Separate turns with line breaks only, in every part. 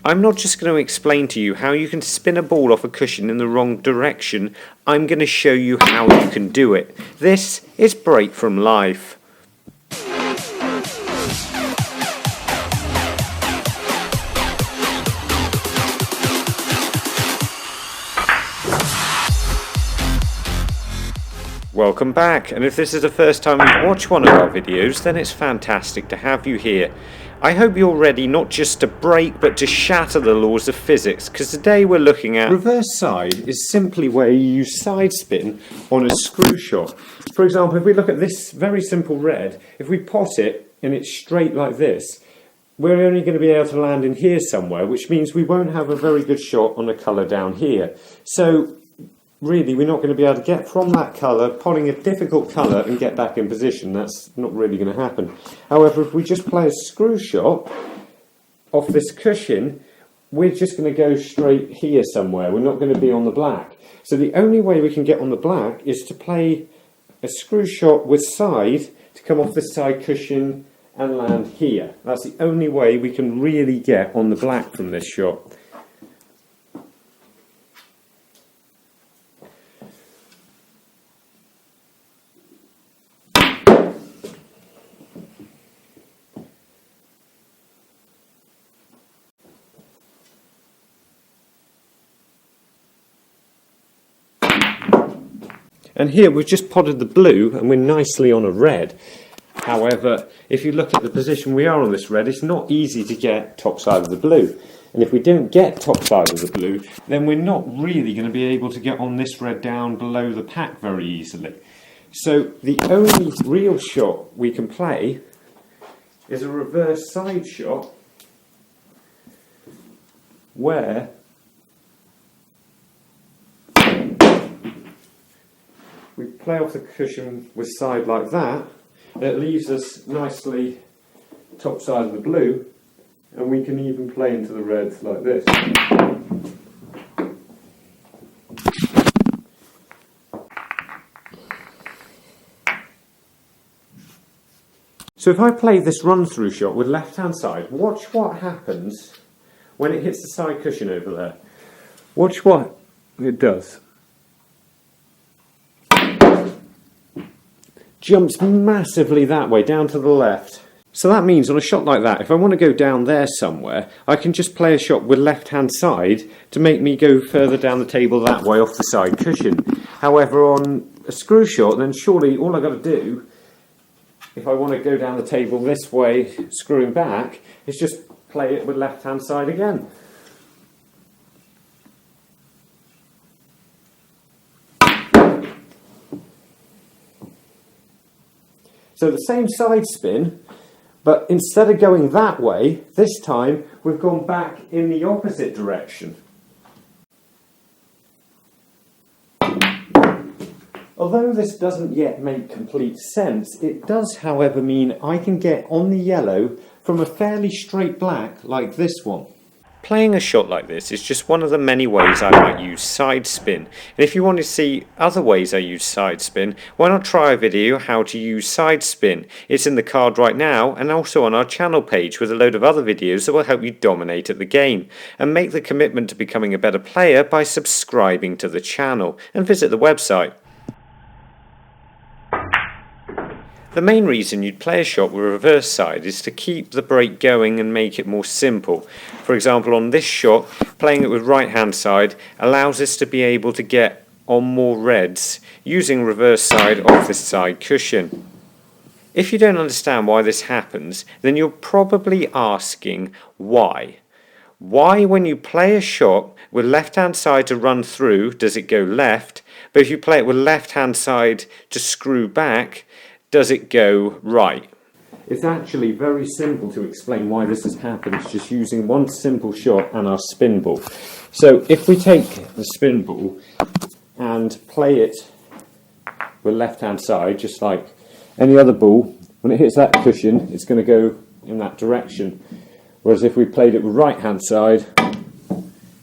I'm not just going to explain to you how you can spin a ball off a cushion in the wrong direction, I'm going to show you how you can do it. This is Break from Life. Welcome back, and if this is the first time you've watched one of our videos, then it's fantastic to have you here. I hope you're ready not just to break but to shatter the laws of physics, because today we're looking at reverse side is simply where you use side spin on a screw shot. For example, if we look at this very simple red, if we pot it and it's straight like this, we're only going to be able to land in here somewhere, which means we won't have a very good shot on the colour down here. So really, we're not going to be able to get from that colour, potting a difficult colour and get back in position. That's not really going to happen. However, if we just play a screw shot off this cushion, we're just going to go straight here somewhere. We're not going to be on the black. So the only way we can get on the black is to play a screw shot with side to come off this side cushion and land here. That's the only way we can really get on the black from this shot. And here we've just potted the blue and we're nicely on a red. However, if you look at the position we are on this red, it's not easy to get top side of the blue. And if we don't get top side of the blue, then we're not really going to be able to get on this red down below the pack very easily. So the only real shot we can play is a reverse side shot where we play off the cushion with side like that, and it leaves us nicely top side of the blue, and we can even play into the reds like this. So if I play this run through shot with left hand side, watch what happens when it hits the side cushion over there. Watch what it does. Jumps massively that way, down to the left. So that means on a shot like that, if I want to go down there somewhere, I can just play a shot with left hand side to make me go further down the table that way off the side cushion. However, on a screw shot, then surely all I've got to do, if I want to go down the table this way, screwing back, is just play it with left hand side again. So the same side spin, but instead of going that way, this time we've gone back in the opposite direction. Although this doesn't yet make complete sense, it does, however, mean I can get on the yellow from a fairly straight black like this one. Playing a shot like this is just one of the many ways I might use side spin. And if you want to see other ways I use side spin, why not try a video how to use side spin? It's in the card right now and also on our channel page with a load of other videos that will help you dominate at the game. And make the commitment to becoming a better player by subscribing to the channel and visit the website. The main reason you'd play a shot with reverse side is to keep the break going and make it more simple. For example, on this shot, playing it with right hand side allows us to be able to get on more reds using reverse side off this side cushion. If you don't understand why this happens, then you're probably asking why. Why, when you play a shot with left hand side to run through, does it go left, but if you play it with left hand side to screw back, does it go right? It's actually very simple to explain why this has happened. It's just using one simple shot and our spin ball. So if we take the spin ball and play it with left hand side, just like any other ball, when it hits that cushion, it's going to go in that direction. Whereas if we played it with right hand side,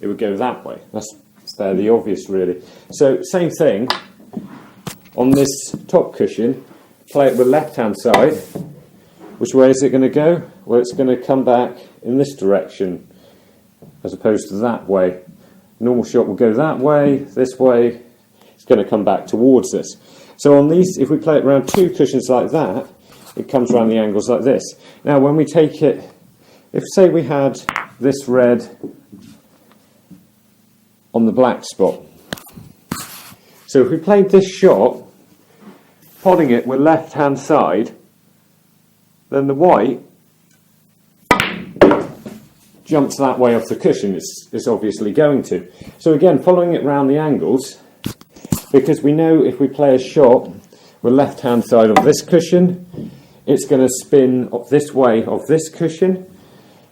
it would go that way. That's fairly obvious, really. So same thing on this top cushion. Play it with left hand side. Which way is it going to go? Well, it's going to come back in this direction. as opposed to that way. A normal shot will go that way, this way, it's going to come back towards us. So on these, if we play it around two cushions like that, it comes around the angles like this. Now when we take it, if say we had this red on the black spot, so if we played this shot, potting it with left hand side, then the white jumps that way off the cushion, it's obviously going to. So again, following it round the angles, because we know if we play a shot with left hand side of this cushion, it's going to spin up this way of this cushion.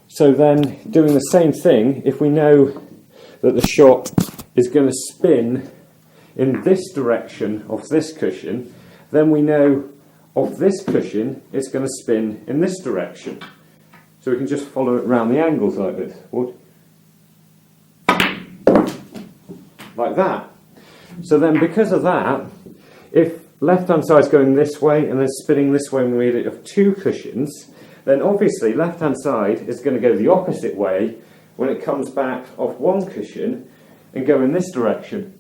So then doing the same thing, if we know that the shot is going to spin in this direction of this cushion, then we know of this cushion it's going to spin in this direction. So we can just follow it around the angles like this. Like that. So then because of that, if left hand side is going this way and then spinning this way when we hit it of two cushions, then obviously left hand side is going to go the opposite way when it comes back off one cushion and go in this direction.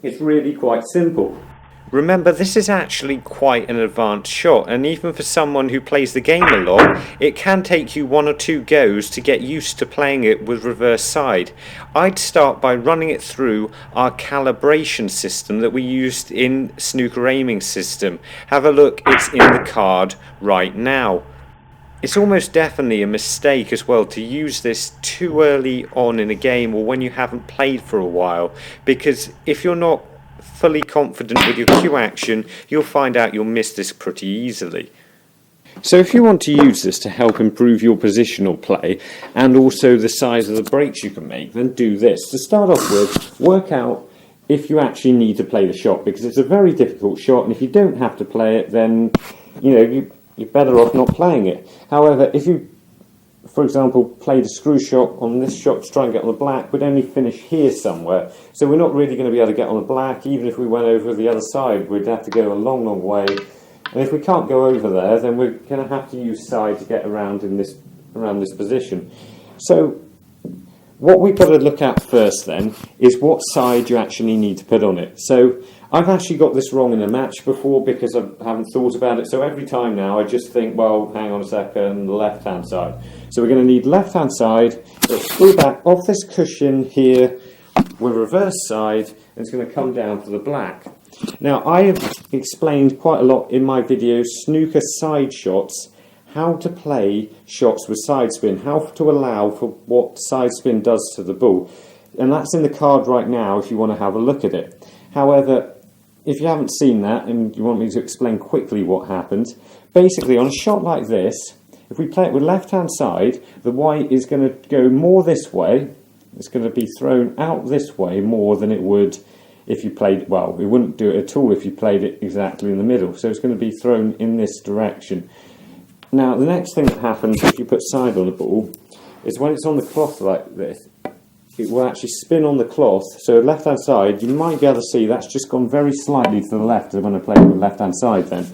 It's really quite simple. Remember, this is actually quite an advanced shot, and even for someone who plays the game a lot, it can take you 1 or 2 goes to get used to playing it with reverse side. I'd start by running it through our calibration system that we used in Snooker aiming system. Have a look, it's in the card right now. It's almost definitely a mistake as well to use this too early on in a game or when you haven't played for a while, because if you're not fully confident with your cue action, you'll find out you'll miss this pretty easily. So if you want to use this to help improve your positional play and also the size of the breaks you can make, then do this. To start off with, work out if you actually need to play the shot, because it's a very difficult shot, and if you don't have to play it, then you're better off not playing it. However, if you, for example, played a screw shot on this shot to try and get on the black, we'd only finish here somewhere. So we're not really going to be able to get on the black. Even if we went over the other side, we'd have to go a long, long way. And if we can't go over there, then we're going to have to use side to get around this position. So what we've got to look at first then is what side you actually need to put on it. So I've actually got this wrong in a match before because I haven't thought about it. So every time now I just think, well, hang on a second, the left-hand side. So we're going to need left-hand side. Let's screw back off this cushion here with reverse side, and it's going to come down to the black. Now, I have explained quite a lot in my videos, snooker side shots, how to play shots with side spin, how to allow for what side spin does to the ball. And that's in the card right now if you want to have a look at it. However, if you haven't seen that and you want me to explain quickly what happens, basically on a shot like this, if we play it with left-hand side, the white is going to go more this way. It's going to be thrown out this way more than it would if you played, well, it wouldn't do it at all if you played it exactly in the middle. So it's going to be thrown in this direction. Now, the next thing that happens if you put side on the ball is when it's on the cloth like this, it will actually spin on the cloth. So left-hand side, you might be able to see that's just gone very slightly to the left when I play it with left-hand side then.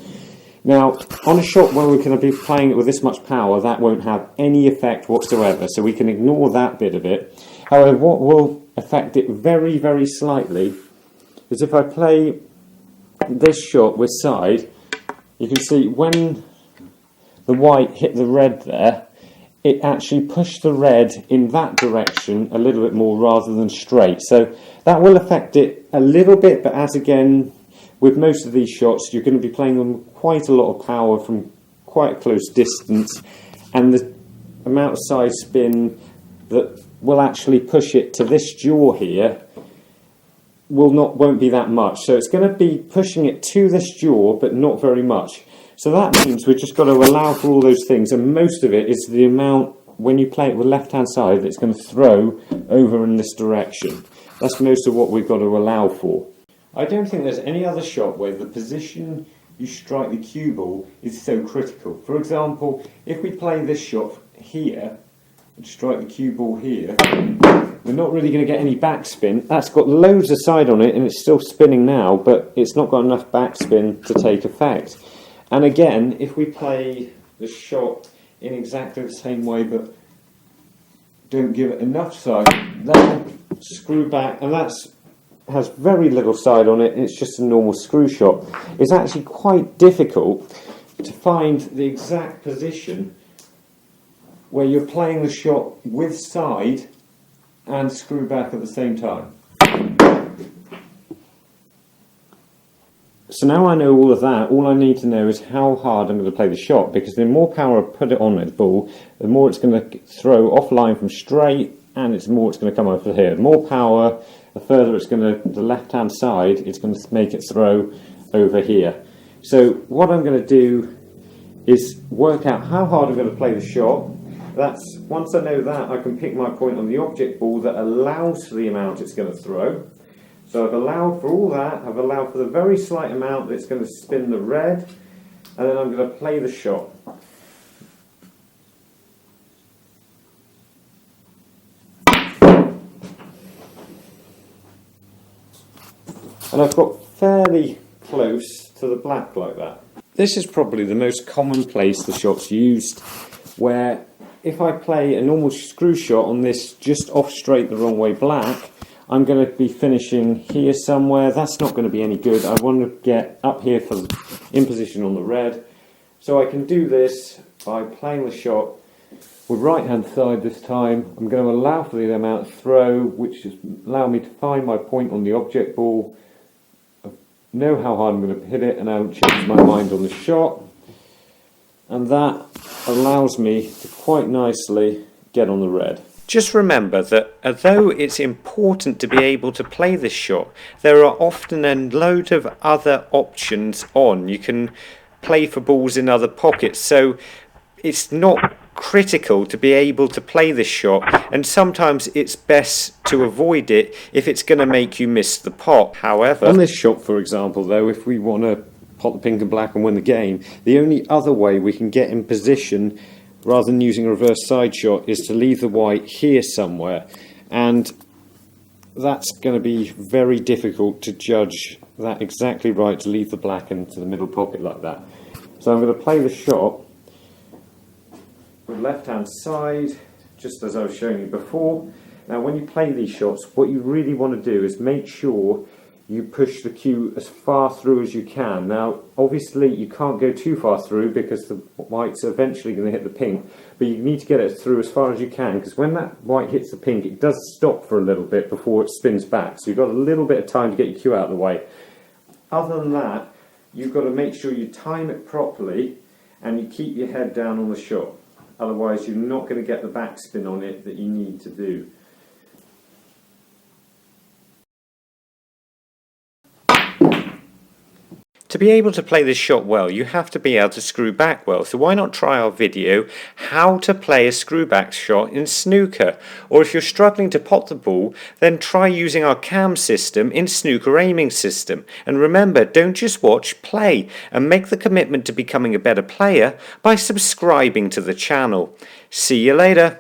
Now, on a shot where we're going to be playing it with this much power, that won't have any effect whatsoever, so we can ignore that bit of it. However, what will affect it very, very slightly is if I play this shot with side, you can see when the white hit the red there, it actually pushed the red in that direction a little bit more rather than straight. So that will affect it a little bit, but as again, with most of these shots, you're going to be playing them quite a lot of power from quite a close distance, and the amount of side spin that will actually push it to this jaw here won't be that much. So it's going to be pushing it to this jaw, but not very much. So that means we've just got to allow for all those things, and most of it is the amount, when you play it with left-hand side, that it's going to throw over in this direction. That's most of what we've got to allow for. I don't think there's any other shot where the position you strike the cue ball is so critical. For example, if we play this shot here, and strike the cue ball here, we're not really going to get any backspin. That's got loads of side on it and it's still spinning now, but it's not got enough backspin to take effect. And again, if we play the shot in exactly the same way, but don't give it enough side, then screw back, and that's has very little side on it. It's just a normal screw shot. It's actually quite difficult to find the exact position where you're playing the shot with side and screw back at the same time. So now I know all of that, all I need to know is how hard I'm going to play the shot, because the more power I put it on the ball, the more it's going to throw offline from straight, and the more it's going to come over here. The more power, the further it's going to, the left-hand side, it's going to make it throw over here. So what I'm going to do is work out how hard I'm going to play the shot. That's, once I know that, I can pick my point on the object ball that allows for the amount it's going to throw. So I've allowed for all that, I've allowed for the very slight amount that's going to spin the red, and then I'm going to play the shot. And I've got fairly close to the black like that. This is probably the most common place the shot's used, where if I play a normal screw shot on this just off straight the wrong way black, I'm going to be finishing here somewhere. That's not going to be any good. I want to get up here for in position on the red. So I can do this by playing the shot with right hand side this time. I'm going to allow for the amount of throw, which is allow me to find my point on the object ball, know how hard I'm going to hit it, and I'll change my mind on the shot. And that allows me to quite nicely get on the red. Just remember that although it's important to be able to play this shot, there are often a load of other options on. You can play for balls in other pockets, so it's not critical to be able to play this shot, and sometimes it's best to avoid it if it's going to make you miss the pot. However, on this shot, for example, though, if we want to pot the pink and black and win the game, the only other way we can get in position rather than using a reverse side shot is to leave the white here somewhere, and that's going to be very difficult to judge that exactly right, to leave the black into the middle pocket like that. So I'm going to play the shot with left hand side, just as I was showing you before. Now when you play these shots, what you really want to do is make sure you push the cue as far through as you can. Now obviously you can't go too far through because the white's eventually going to hit the pink, but you need to get it through as far as you can, because when that white hits the pink it does stop for a little bit before it spins back, so you've got a little bit of time to get your cue out of the way. Other than that, you've got to make sure you time it properly and you keep your head down on the shot, otherwise you're not going to get the backspin on it that you need to do. To be able to play this shot well, you have to be able to screw back well, so why not try our video, how to play a screw back shot in snooker? Or if you're struggling to pot the ball, then try using our cam system in snooker aiming system. And remember, don't just watch, play, and make the commitment to becoming a better player by subscribing to the channel. See you later.